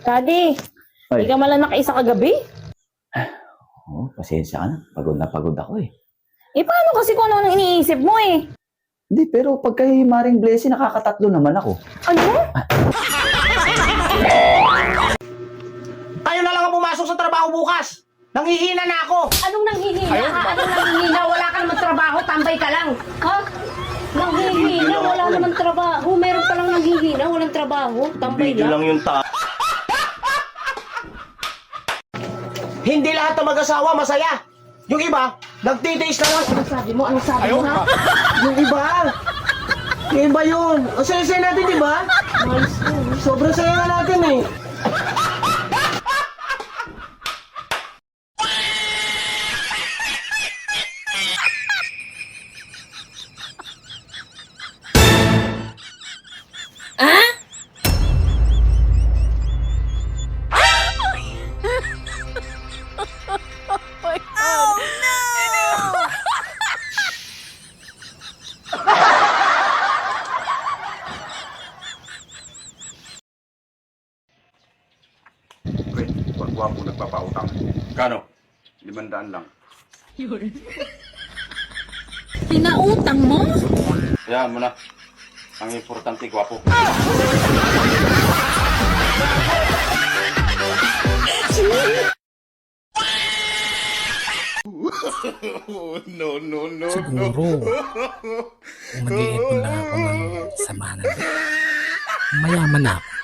Daddy, Ay. hindi ka malang nakaisa kagabi? Oh, pasensya ka na. Pagod na pagod ako eh. Eh, paano kasi kung ano ang iniisip mo eh? Hindi, pero pag kay Maring Blessing, nakakatatlo naman ako. Ano? Kayo na lang ang pumasok sa trabaho bukas. Nanghihina na ako. Anong nanghihina ha? Anong nanghihina? Wala ka naman trabaho, tambay ka lang. Ha? Nanghihina, wala naman trabaho. Meron pa lang nanghihina, walang trabaho, tambay lang. yung Hindi lahat ng mag-asawa masaya. Yung iba, nagtitiis na lang. Anong sabi mo? Anong sabi mo ha? Yung iba. Yung iba yun. Ang saya-saya natin, di ba? Nice. Sobrang saya nga natin eh. Pre, pag gwapo nagpapautang. Kano? 500 lang. Pinautang mo? Hayaan mo na. Ang importante, gwapo. Siguro, kung mag-iipon lang ako ng sama na, mayaman na ako.